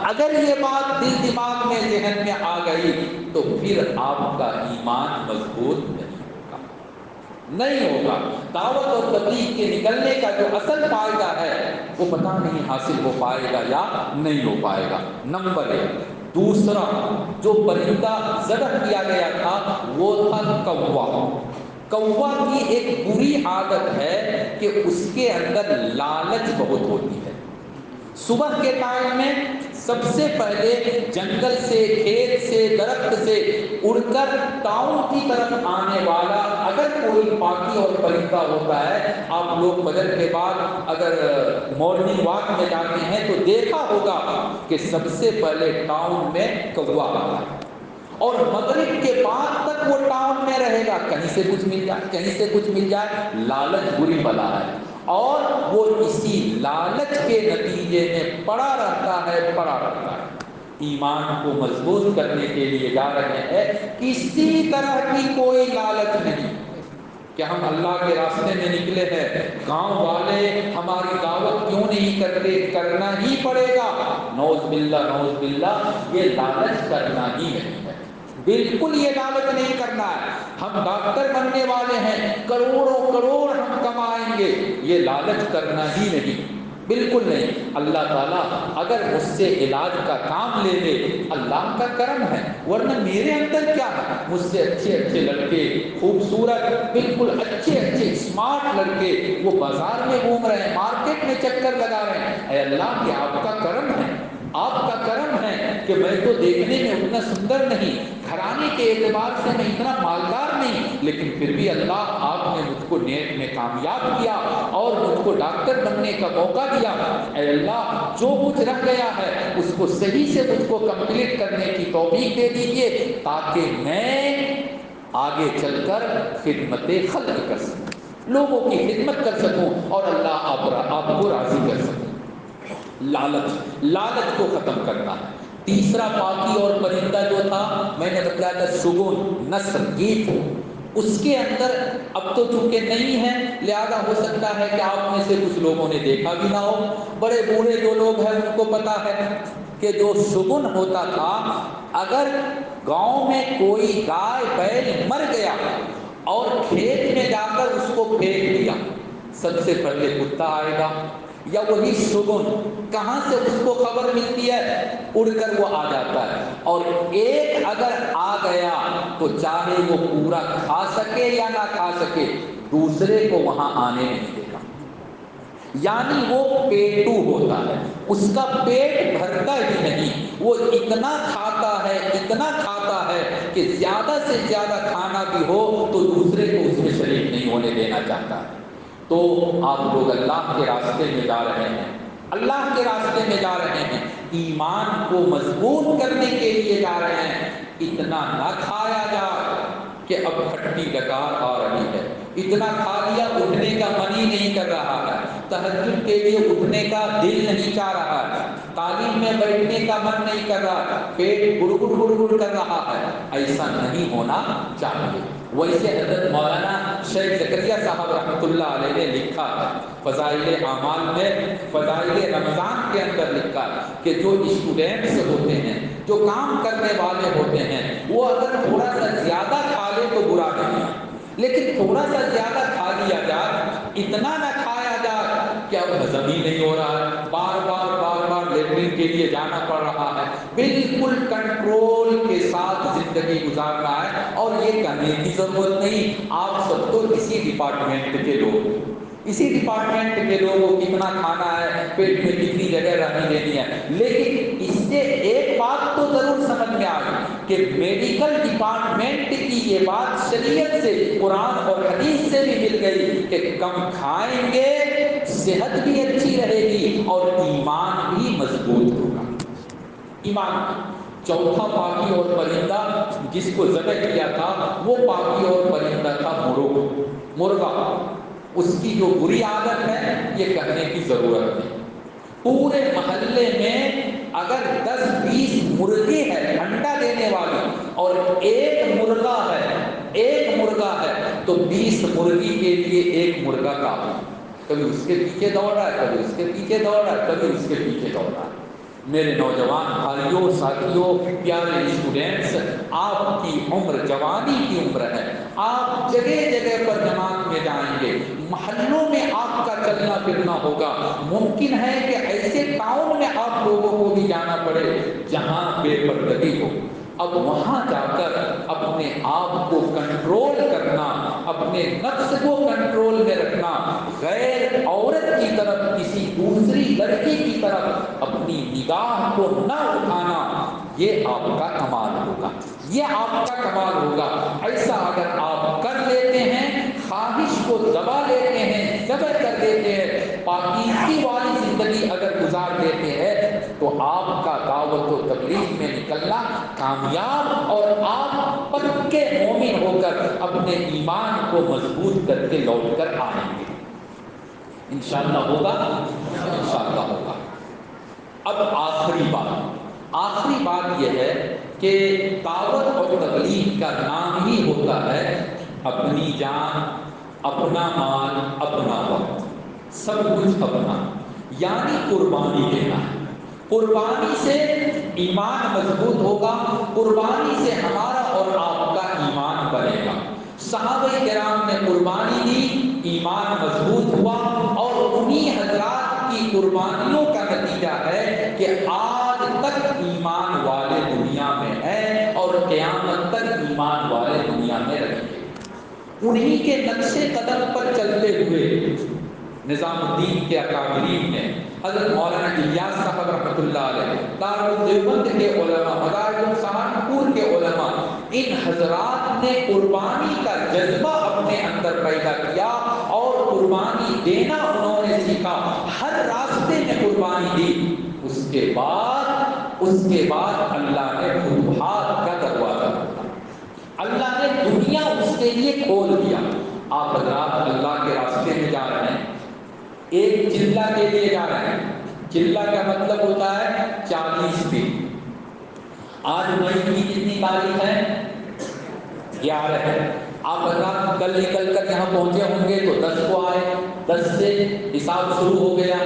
اگر یہ بات دل دماغ میں، ذہن میں آ گئی، تو پھر آپ کا ایمان مضبوط نہیں ہوگا۔ دعوت اور تبلیغ کے نکلنے کا جو اصل فائدہ ہے وہ پتہ نہیں حاصل ہو پائے گا یا نہیں ہو پائے گا۔ نمبر 1۔ دوسرا جو پرندہ ذبح کیا گیا تھا وہ تھا کوا۔ کوا کی ایک بری عادت ہے کہ اس کے اندر لالچ بہت ہوتی ہے۔ صبح کے ٹائم میں سب سے پہلے جنگل سے، کھیت سے، درخت سے اڑ کر ٹاؤن کی طرف آنے والا اگر کوئی پاکی اور پرندہ ہوتا ہے، آپ لوگ فجر کے بعد اگر مارننگ واک میں جاتے ہیں تو دیکھا ہوگا کہ سب سے پہلے ٹاؤن میں کوا آتا ہے، اور مغرب کے بعد تک وہ ٹاؤن میں رہے گا، کہیں سے کچھ مل جائے، کہیں سے کچھ مل جائے۔ لالچ بری بلا ہے، اور وہ اسی لالچ کے نتیجے میں پڑا رہتا ہے۔ ایمان کو مضبوط کرنے کے لیے جا رہے ہیں، کسی طرح کی کوئی لالچ نہیں کہ ہم اللہ کے راستے میں نکلے ہیں، گاؤں والے ہماری دعوت کیوں نہیں کرتے، کرنا ہی پڑے گا، نعوذ باللہ، نعوذ باللہ، یہ لالچ کرنا ہی نہیں ہے، بالکل یہ لالچ نہیں کرنا ہے۔ ہم ڈاکٹر بننے والے ہیں، کروڑوں کروڑ ہم کمائیں گے، یہ لالچ کرنا ہی نہیں، بالکل نہیں۔ اللہ تعالیٰ اگر مجھ سے علاج کا کام لے لے، اللہ کا کرم ہے، ورنہ میرے اندر کیا ہے؟ مجھ سے اچھے اچھے لڑکے، خوبصورت، بالکل اچھے اچھے اسمارٹ لڑکے وہ بازار میں گھوم رہے ہیں، مارکیٹ میں چکر لگا رہے ہیں۔ اے اللہ، یہ آپ کا کرم ہے، آپ کا کرم ہے کہ میں تو دیکھنے میں اتنا سندر نہیں، گھرانے کے اعتبار سے میں اتنا مالدار نہیں، لیکن پھر بھی اللہ آپ نے مجھ کو نیٹ میں کامیاب کیا اور مجھ کو ڈاکٹر بننے کا موقع دیا۔ اے اللہ، جو کچھ رہ گیا ہے اس کو صحیح سے مجھ کو کمپلیٹ کرنے کی توفیق دے دیجیے، تاکہ میں آگے چل کر خدمت خلق کر سکوں۔ لوگوں کی خدمت کر سکوں اور اللہ آپ کو راضی کر سکوں۔ لالچ کو ختم کرنا ہے۔ تیسرا پاکی اور پرندہ جو تھا، میں نے بتایا تھا شگون، نثر، گیت، اس کے اندر اب تو چونکہ نہیں ہے لہذا ہو سکتا ہے کہ آپ میں سے کچھ لوگوں نے دیکھا بھی نہ ہو، بڑے بوڑھے جو لوگ ہیں ان کو پتا ہے کہ جو شگن ہوتا تھا، اگر گاؤں میں کوئی گائے بیل مر گیا اور کھیت میں جا کر اس کو پھینک دیا، سب سے پہلے کتا آئے گا یا وہی شگن، کہاں سے اس کو خبر ملتی ہے؟ اڑ کر وہ آ جاتا ہے، اور ایک اگر آ گیا تو چاہے وہ پورا کھا سکے یا نہ کھا سکے، دوسرے کو وہاں آنے نہیں دے گا۔ یعنی وہ پیٹو ہوتا ہے، اس کا پیٹ بھرتا ہی نہیں، وہ اتنا کھاتا ہے کہ زیادہ سے زیادہ کھانا بھی ہو تو دوسرے کو اس میں شریک نہیں ہونے دینا چاہتا ہے۔ تو آپ لوگ اللہ کے راستے میں جا رہے ہیں، اللہ کے راستے میں جا رہے ہیں، ایمان کو مضبوط کرنے کے لیے جا رہے ہیں، اتنا نہ کھایا جائے کہ اب کھٹی ڈکار آ رہی ہے، اتنا کھا لیا اٹھنے کا من ہی نہیں کر رہا ہے، تہجد کے لیے اٹھنے کا دل نہیں چاہ رہا ہے، تعلیم میں بیٹھنے کا من نہیں کر رہا ہے، پیٹ گڑ گڑ کر رہا ہے، ایسا نہیں ہونا چاہیے۔ ویسے حضرت مولانا شیخ زکریا صاحب رحمۃ اللہ علیہ نے لکھا ہے فضائل اعمال میں، فضائل رمضان کے اندر لکھا کہ جو اسٹوڈنٹس ہوتے ہیں، جو کام کرنے والے ہوتے ہیں، وہ اگر تھوڑا سا زیادہ کھا لے تو برا نہیں، لیکن تھوڑا سا زیادہ کھا لیا جائے، اتنا نہ کھایا جائے کہ اب ہضم ہی نہیں ہو رہا ہے، بار بار لیٹرین کے لیے جانا پڑ رہا ہے، بالکل کنٹرول کے ساتھ زندگی گزارنا ہے۔ اور یہ کرنے کی ضرورت نہیں، آپ سب تو اسی ڈپارٹمنٹ کے لوگ، اسی ڈپارٹمنٹ کے لوگوں کو کتنا کھانا ہے، پیٹ میں کتنی جگہ رہنی دینی ہے، لیکن اس سے ایک بات تو ضرور سمجھ میں آئی کہ میڈیکل ڈپارٹمنٹ کی یہ بات شریعت سے، قرآن اور حدیث سے بھی مل گئی کہ کم کھائیں گے صحت بھی اچھی رہے گی اور ایمان بھی مضبوط ہوگا۔ ایمان چوتھا پاکی اور پرندہ جس کو ذبح کیا تھا وہ پاکی اور پرندہ تھا مرغا۔ اس کی جو بری عادت ہے یہ کہنے کی ضرورت نہیں، پورے محلے میں اگر 10-20 مرغی ہے انڈا دینے والی اور ایک مرغا ہے تو 20 مرغی کے لیے ایک مرغا کافی، کبھی اس کے پیچھے دوڑ رہا ہے، کبھی اس کے پیچھے دوڑ رہا ہے، کبھی اس کے پیچھے دوڑ رہا ہے۔ میرے نوجوان بھائیوں، ساتھیوں، پیارے اسٹوڈنٹس، آپ کی عمر جوانی کی عمر ہے، آپ جگہ جگہ پر جماعت میں جائیں گے، محلوں میں آپ کا چلنا پھرنا ہوگا، ممکن ہے کہ ایسے ٹاؤن میں آپ لوگوں کو بھی جانا پڑے جہاں بے پردگی ہو۔ اب وہاں جا کر اپنے آپ کو کنٹرول کرنا، اپنے نفس کو کنٹرول میں رکھنا، غیر عورت کی طرف، کسی دوسری لڑکی کی طرف اپنی نگاہ کو نہ اٹھانا، یہ آپ کا کمال ہوگا، یہ آپ کا کمال ہوگا۔ ایسا اگر آپ کر لیتے ہیں، خواہش کو دبا لیتے ہیں، ذبح کر دیتے ہیں، پاکیزگی والی زندگی اگر گزار دیتے ہیں تو آپ کا دعوت و تبلیغ میں نکلنا کامیاب اور آپ پکے مومن ہو کر اپنے ایمان کو مضبوط کر کے لوٹ کر آئیں گے، انشاءاللہ ہوگا، انشاءاللہ ہوگا۔ اب آخری بات یہ ہے کہ دعوت اور تبلیغ کا نام ہی ہوتا ہے اپنی جان، اپنا مال، اپنا وقت، سب کچھ اپنا، یعنی قربانی دینا ہے۔ قربانی سے ایمان مضبوط ہوگا، قربانی سے ہمارا اور آپ کا ایمان بنے گا۔ صحابہ کرام نے قربانی دی، ایمان مضبوط ہوا، اور انہی حضرات کی قربانیوں کا نتیجہ ہے کہ آج تک ایمان والے دنیا میں ہیں اور قیامت تک ایمان والے دنیا میں رہیں گے۔ انہی کے نقش قدم پر چلتے ہوئے نظام الدین کے اکابرین نے، حضرت مولانا الیاس صاحب رحمۃ اللہ علیہ، دارالدیوبند کے علماء، مدارس سہارنپور کے علماء، ان حضرات نے قربانی کا جذبہ اپنے اندر پیدا کیا اور قربانی دینا انہوں نے سیکھا، ہر راستے میں قربانی دی۔ اس کے بعد اللہ نے فتوحات کا دروازہ کھولا، اللہ نے دنیا اس کے لیے کھول دیا۔ آپ حضرات اللہ کے چلہ کے لیے جا رہے ہیں۔ چلہ کا مطلب ہوتا ہے 40 دن۔ آج مئی کی کتنی تاریخ ہے؟ 11 ہے۔ آپ اگر کل نکل کر یہاں پہنچے ہوں گے تو 10 کو آئے، 10 سے حساب شروع ہو گیا۔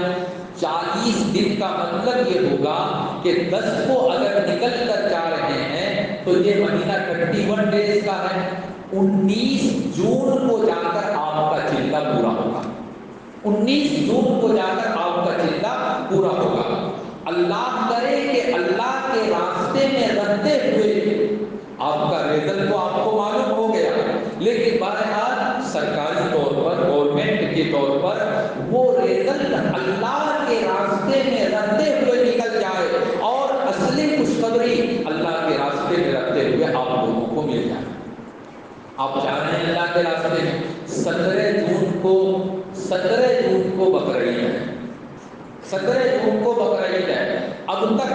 40 دن کا مطلب یہ ہوگا کہ 10 کو اگر نکل کر جا رہے ہیں تو یہ مہینہ 31 ڈیز کا ہے۔ 19 جون کو جا کر آپ کا چلہ پورا ہوگا۔ 19 جون کو جا کر آپ کا چلہ پورا ہوگا۔ اللہ کرے کہ اللہ کے راستے میں رہتے ہوئے آپ کا ریزلٹ تو آپ کو معلوم ہو گیا، لیکن بہرحال سرکاری طور پر، گورنمنٹ کے طور پر وہ ریزلٹ اللہ کے راستے میں رہتے ہوئے نکل جائے اور اصلی خوشخبری اللہ کے راستے میں رہتے ہوئے آپ لوگوں کو مل جائے۔ آپ جا رہے ہیں اللہ کے راستے میں۔ 17 جون کو بقرعید ہے۔ 17 جون کو بقرعید ہے۔ اب تک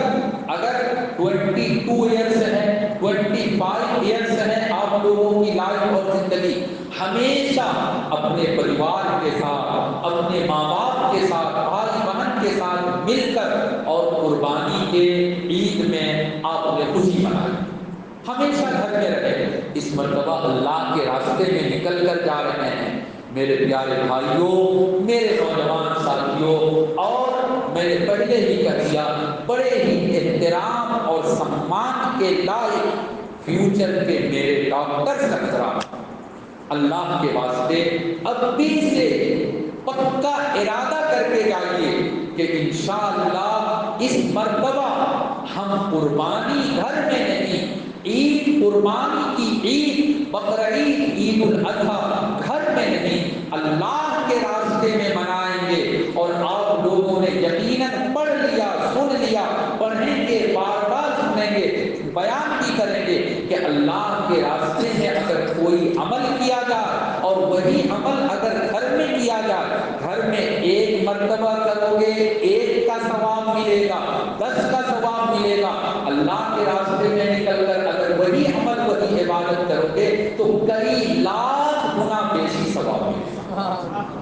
اگر 22 ایئرس ہے، 25 ایئرس ہے آپ لوگوں کی لائف اور زندگی، ہمیشہ اپنے پریوار کے ساتھ، اپنے ماں باپ کے ساتھ، بھائی بہن کے ساتھ مل کر اور قربانی کے عید میں آپ نے خوشی منائی، ہمیشہ گھر میں رہے۔ اس مرتبہ اللہ کے راستے میں نکل کر جا رہے ہیں میرے پیارے بھائیوں، میرے نوجوان ساتھیوں، اور میں نے پہلے ہی کہہ دیا، بڑے ہی احترام اور سمان کے لائق فیوچر کے میرے ڈاکٹر حضرات، اللہ کے واسطے ابھی سے پکا ارادہ کر کے جائیے کہ انشاءاللہ اس مرتبہ ہم قربانی گھر میں نہیں، عید قربانی کی عید، بقرعید، عید الاضحیٰ گھر میں نہیں، اللہ کے راستے میں منائیں گے۔ اور آپ لوگوں نے یقیناً پڑھ لیا، سن لیا، پڑھیں گے، بار بار سنیں گے، بیان بھی کریں گے کہ اللہ کے راستے میں اگر کوئی عمل کیا جائے اور وہی عمل اگر گھر میں کیا جائے، گھر میں ایک مرتبہ کرو گے 1 کا ثواب ملے گا، 10 کا ثواب ملے گا۔ اللہ کے راستے میں نکل کر اگر وہی عمل، وہی عبادت کرو گے تو کئی لاکھ گنا بیشی ثواب ملے گا۔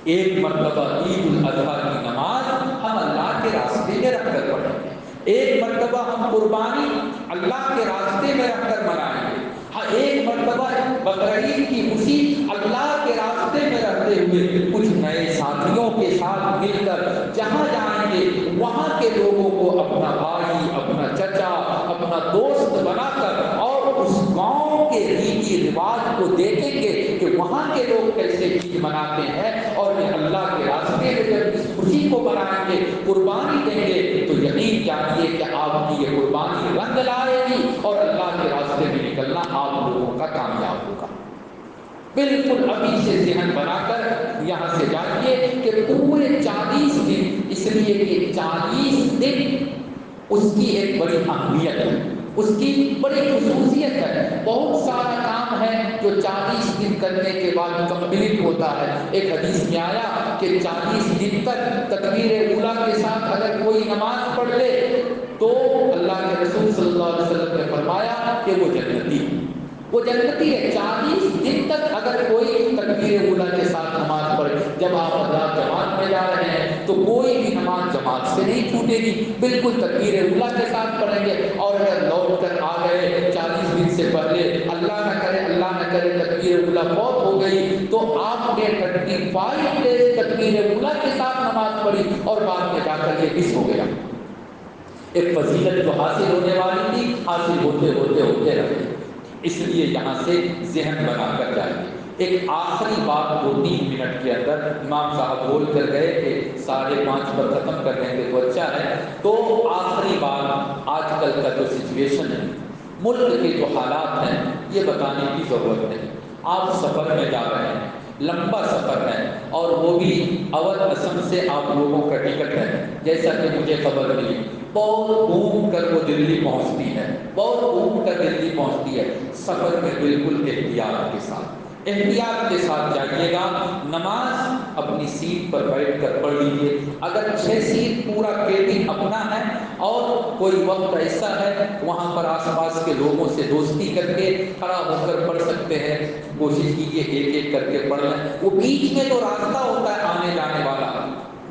ایک مرتبہ عید الاضحیٰ کی نماز ہم اللہ کے راستے میں رکھ کر پڑھیں گے، ایک مرتبہ ہم قربانی اللہ کے راستے میں رکھ کر منائیں گے، ہاں ایک مرتبہ بقرعید کی خوشی اللہ کے راستے میں رہتے ہوئے کچھ نئے ساتھیوں کے ساتھ مل کر جہاں جائیں گے وہاں کے لوگوں کو اپنا بھائی، اپنا چچا، اپنا دوست بنا کر اور اس گاؤں کے ریتی رواج کو دیکھیں گے کہ وہاں کے لوگ کیسے عید مناتے ہیں، اور یہ اللہ کے راستے میں جب اس خوشی کو منائیں گے، قربانی دیں گے، تو یقین جانیے کہ آپ کی یہ قربانی رنگ لائے گی اور اللہ کے راستے میں نکلنا آپ لوگوں کا کامیاب ہوگا۔ بالکل ابھی سے ذہن بنا کر یہاں سے جائیے کہ پورے 40 دن، اس لیے کہ 40 دن اس کی ایک بڑی اہمیت ہے، اس کی بڑی خصوصیت ہے۔ بہت سارا کام ہے جو 40 دن کرنے کے بعد کمپلیٹ ہوتا ہے۔ ایک حدیث میں آیا کہ 40 دن تک تکبیر اولیٰ کے ساتھ اگر کوئی نماز پڑھ لے تو اللہ کے رسول صلی اللہ علیہ وسلم نے فرمایا کہ وہ جنتی ہے، وہ جنتی ہے۔ 40 دن تک اگر کوئی تکبیر اولیٰ کے ساتھ نماز پڑھے، جب آپ حضرات جماعت میں جا رہے ہیں تو کوئی بھی نماز جماعت سے نہیں چھوٹے گی، بالکل تکبیر اولیٰ کے ساتھ پڑھیں گے۔ اور اگر لوٹ کر آ گئے 40 دن سے پہلے، اللہ نہ کرے تکبیر اولیٰ فوت ہو گئی، تو آپ نے 35 ڈیز تکبیر اولیٰ کے ساتھ نماز پڑھی اور بعد میں جا کر یہ مس ہو گیا۔ ایک فضیلت جو حاصل ہونے والی تھی، حاصل ہوتے رہے۔ اس لیے یہاں سے ذہن بنا کر جائیے۔ ایک آخری بات 2-3 منٹ کے اندر امام صاحب بول کر گئے کہ 5:30 پر ختم کر دیں گے تو اچھا ہے۔ تو آخری بات، آج کل کا جو سچویشن ہے، ملک کے جو حالات ہیں، یہ بتانے کی ضرورت نہیں۔ آپ سفر میں جا رہے ہیں، لمبا سفر ہے، اور وہ بھی اول اسم سے آپ لوگوں کا ٹکٹ ہے، جیسا کہ مجھے خبر ملی، بہت گھوم کر وہ دلی پہنچتی ہے، بہت گھوم کر دلی پہنچتی ہے۔ سفر میں بالکل احتیاط کے ساتھ جائیے گا۔ نماز اپنی سیٹ پر بیٹھ کر پڑھ لیجیے۔ اگر 6 سیٹ پورا کیبن اپنا ہے اور کوئی وقت ایسا ہے وہاں پر آس پاس کے لوگوں سے دوستی کر کے کھڑا ہو کر پڑھ سکتے ہیں، کوشش کیجیے ایک ایک کر کے پڑھ لیں۔ وہ بیچ میں جو راستہ ہوتا ہے آنے جانے والا،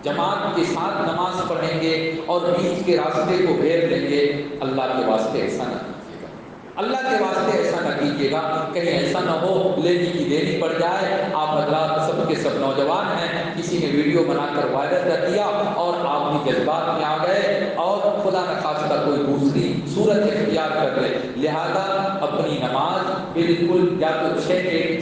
جماعت کے ساتھ نماز پڑھیں گے اور بیچ کے راستے کو گھیر لیں گے، اللہ کے واسطے ایسا نہ کیجیے گا، اللہ کے واسطے ایسا نہ کیجیے گا، کہیں ایسا نہ ہو لینی کی دینی پڑ جائے۔ آپ حضرات سب کے سب نوجوان ہیں، کسی نے ویڈیو بنا کر وائرل کر دیا اور آپ بھی جذبات میں آ گئے اور خدا نخواستہ کوئی دوسری صورت اختیار کر لے، لہذا اپنی نماز بالکل یا تو چھ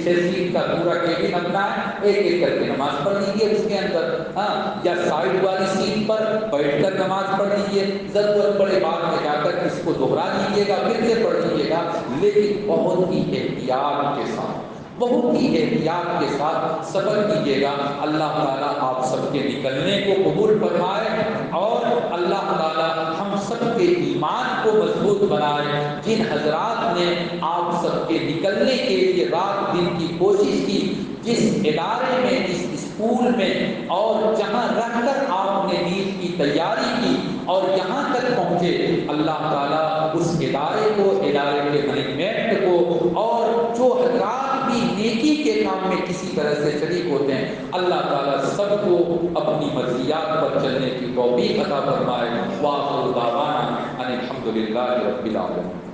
سیٹ کا پورا کیبن اپنا ہے، ایک ایک کر کے نماز پڑھ لیجیے اس کے اندر، ہاں، یا سائڈ والی سیٹ پر بیٹھ کر نماز پڑھ لیجیے، ضرورت پڑے بعد میں جا کر اس کو دوہرا لیجیے گا، پھر سے پڑھ لیجیے گا، لیکن بہت ہی احتیاط کے ساتھ، بہت ہی احتیاط کے ساتھ سفر کیجیے گا۔ اللہ تعالیٰ آپ سب کے نکلنے کو قبول فرمائے اور اللہ تعالیٰ ہم سب کے ایمان کو مضبوط بنائے۔ جن حضرات نے آپ سب کے نکلنے کے لیے رات دن کی کوشش کی، جس ادارے میں، جس اسکول میں اور جہاں رہ کر آپ نے نیٹ کی تیاری کی اور یہاں تک پہنچے، اللہ تعالیٰ اس ادارے کو، ادارے کے مینجمنٹ کو اور جو حضرات بھی نیکی کے کام میں کسی طرح سے شریک ہوتے ہیں، اللہ تعالیٰ سب کو اپنی مرضیات پر چلنے کی توفیق عطا فرمائے۔ وآخر دعوانا ان الحمد للہ رب العالمین۔